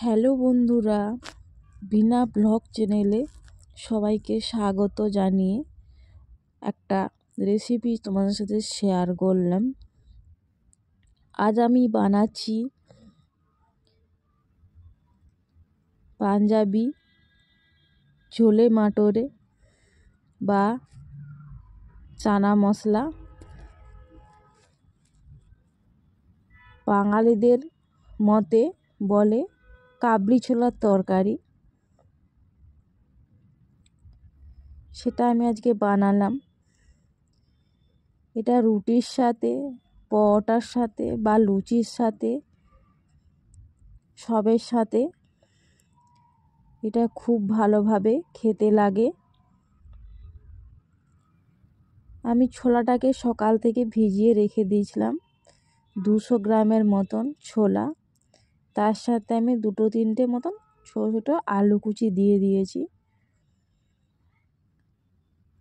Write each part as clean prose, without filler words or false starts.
Hello বন্ধুরা, বিনা blog চ্যানেলে সবাইকে স্বাগত জানিয়ে একটা রেসিপি তোমাদের সাথে শেয়ার করলাম। আজ আমি বানাচ্ছি পাঞ্জাবি ছোলে মাটরে বা চানা মশলা। বাঙালিদের মতে বলে কাবলি ছোলার তরকারি। সেটা আমি আজকে বানালাম। এটা রুটির সাথে, পরোটার সাথে বা লুচির সাথে, সবের সাথে এটা খুব ভালোভাবে খেতে লাগে। আমি ছোলাটাকে সকাল থেকে ভিজিয়ে রেখে দিয়েছিলাম, 200 গ্রামের মতন ছোলা। তার সাথে আমি 2-3টে মতন ছোটো ছোটো আলু কুচি দিয়ে দিয়েছি।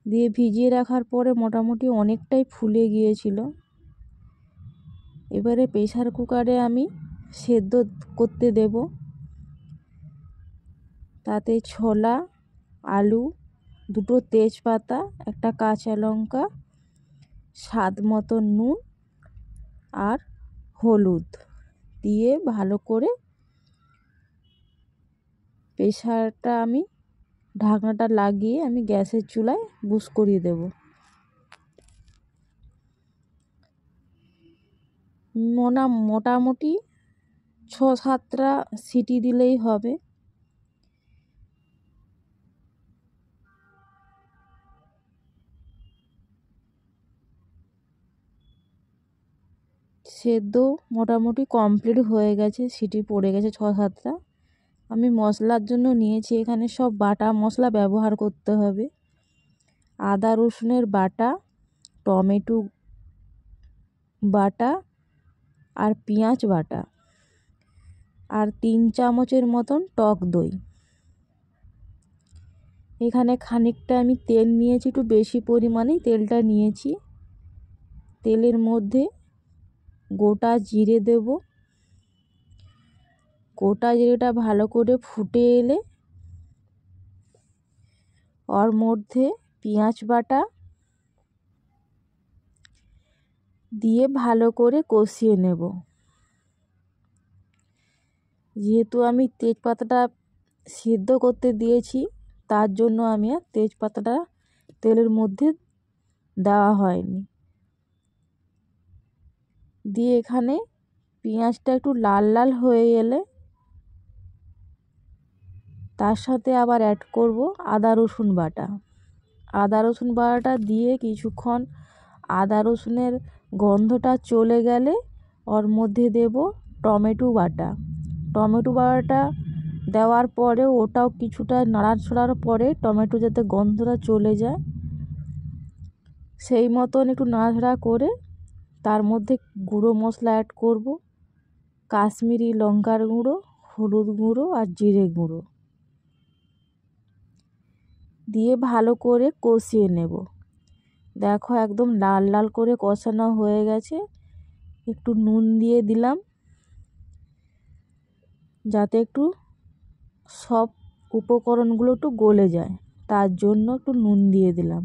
দিয়ে ভিজিয়ে রাখার পরে মোটামুটি অনেকটাই ফুলে গিয়েছিল। এবারে প্রেসার কুকারে আমি সেদ্ধ করতে দেব। তাতে ছোলা, আলু, 2টো তেজপাতা, একটা কাঁচা লঙ্কা, স্বাদ মতো নুন আর হলুদ দিয়ে ভালো করে প্রেসারটা আমি ঢাকনাটা লাগিয়ে আমি গ্যাসের চুলায় বুস করিয়ে দেব। মোটামুটি 6-7টা সিটি দিলেই হবে। সেদ্ধ মোটামুটি কমপ্লিট হয়ে গেছে, সিটি পড়ে গেছে 6-7টা। আমি মশলার জন্য নিয়েছি এখানে সব বাটা মশলা ব্যবহার করতে হবে। আদা রসুনের বাটা, টমেটো বাটা আর পেঁয়াজ বাটা আর 3 চামচের মতন টক দই। এখানে খানিকটা আমি তেল নিয়েছি, একটু বেশি পরিমাণেই তেলটা নিয়েছি। তেলের মধ্যে গোটা জিরে দেব। গোটা জিরেটা ভালো করে ফুটে এলে ওর মধ্যে পেঁয়াজ বাটা দিয়ে ভালো করে কষিয়ে নেব। যেহেতু আমি তেজপাতাটা সিদ্ধ করতে দিয়েছি, তার জন্য আমি আর তেজপাতাটা তেলের মধ্যে দেওয়া হয়নি। দিয়ে এখানে পেঁয়াজটা একটু লাল লাল হয়ে এলে তার সাথে আবার অ্যাড করব আদা রসুন বাটা। আদা রসুন বাটাটা দিয়ে কিছুক্ষণ আদা রসুনের গন্ধটা চলে গেলে ওর মধ্যে দেব টমেটো বাটা। টমেটো বাটাটা দেওয়ার পরে ওটাও কিছুটা নাড়াচাড়ার পরে টমেটো যাতে গন্ধটা চলে যায় সেই মতন একটু নাড়াচাড়া করে তার মধ্যে গুঁড়ো মশলা অ্যাড করব, কাশ্মীরি লঙ্কার গুঁড়ো, হলুদ গুঁড়ো আর জিরে গুঁড়ো দিয়ে ভালো করে কষিয়ে নেব। দেখো একদম লাল লাল করে কষানো হয়ে গেছে। একটু নুন দিয়ে দিলাম যাতে একটু সব উপকরণগুলো একটু গলে যায়, তার জন্য একটু নুন দিয়ে দিলাম।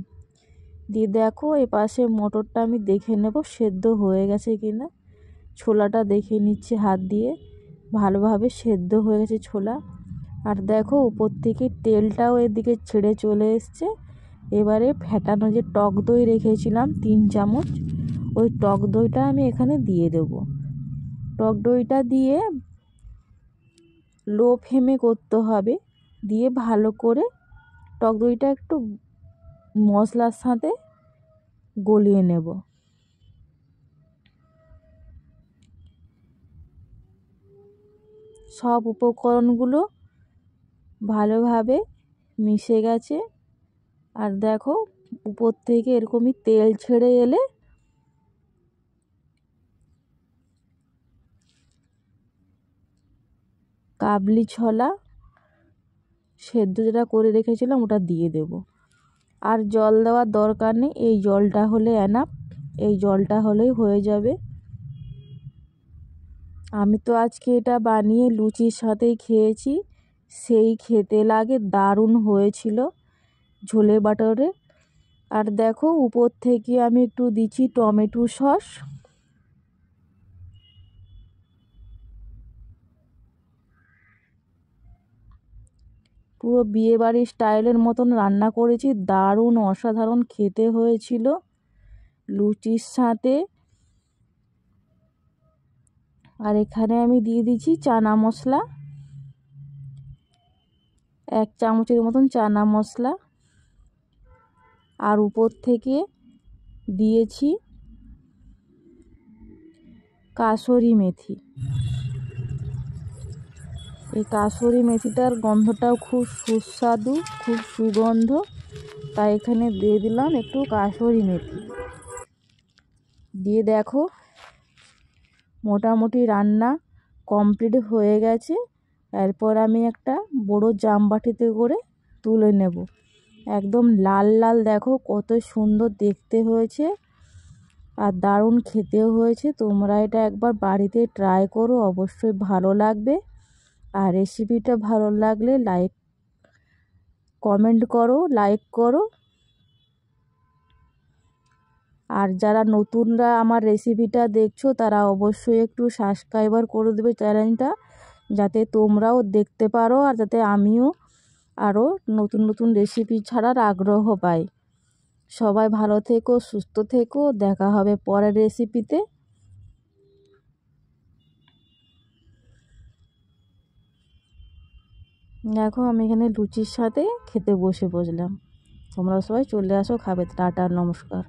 দিয়ে দেখো এপাশে মটরটা আমি দেখে নেব সেদ্ধ হয়ে গেছে কিনা। ছোলাটা দেখে নিচ্ছি হাত দিয়ে, ভালোভাবে সেদ্ধ হয়ে গেছে ছোলা। আর দেখো উপর থেকে তেলটাও এদিকে ছেড়ে চলে এসছে। এবারে ফেটানো যে টক দই রেখেছিলাম 3 চামচ, ওই টক দইটা আমি এখানে দিয়ে দেব। টক দইটা দিয়ে লো ফ্লেমে করতে হবে। দিয়ে ভালো করে টক দইটা একটু মশলার সাথে গলিয়ে নেব। সব উপকরণগুলো ভালোভাবে মিশে গেছে। আর দেখো উপর থেকে এরকমই তেল ছেড়ে এলে কাবলি ছোলা সেদ্ধ যেটা করে রেখেছিলাম ওটা দিয়ে দেব। আর জল দেওয়ার দরকার নেই, এই জলটা হলে এনাফ। এই জলটা হলেই হয়ে যাবে। আমি তো আজকে এটা বানিয়ে লুচির সাথেই খেয়েছি, সেই খেতে লাগে, দারুণ হয়েছিল ছোলে বাটোরে। আর দেখো উপর থেকে আমি একটু দিচ্ছি টমেটো সস। পুরো বিয়েবাড়ির স্টাইলের মতন রান্না করেছি, দারুণ অসাধারণ খেতে হয়েছিল লুচির সাথে। আর এখানে আমি দিয়ে দিচ্ছি চানা মশলা, 1 চামচের মতন চানা মশলা। আর উপর থেকে দিয়েছি কাসুরি মেথি। এই কাসুরি মেথিটার গন্ধটাও খুব সুস্বাদু, খুব সুগন্ধ, তাই এখানে দিয়ে দিলাম একটু কাসুরি মেথি। দিয়ে দেখো মোটামুটি রান্না কমপ্লিট হয়ে গেছে। এরপর আমি একটা বড় জামবাটিতে করে তুলে নেব। একদম লাল লাল, দেখো কত সুন্দর দেখতে হয়েছে আর দারুণ খেতেও হয়েছে। তোমরা এটা একবার বাড়িতে ট্রাই করো, অবশ্যই ভালো লাগবে। আর রেসিপিটা ভালো লাগলে কমেন্ট করো, লাইক করো। আর যারা নতুনরা আমার রেসিপিটা দেখছো তারা অবশ্যই একটু সাবস্ক্রাইবার করে দেবে চ্যানেলটা, যাতে তোমরাও দেখতে পারো আর যাতে আমিও আরও নতুন নতুন রেসিপি ছাড়ার আগ্রহ পাই। সবাই ভালো থেকো, সুস্থ থেকো, দেখা হবে পরের রেসিপিতে। দেখো আমি এখানে লুচির সাথে খেতে বসলাম। তোমরা সবাই চলে আসো, খাবে। টাটা, নমস্কার।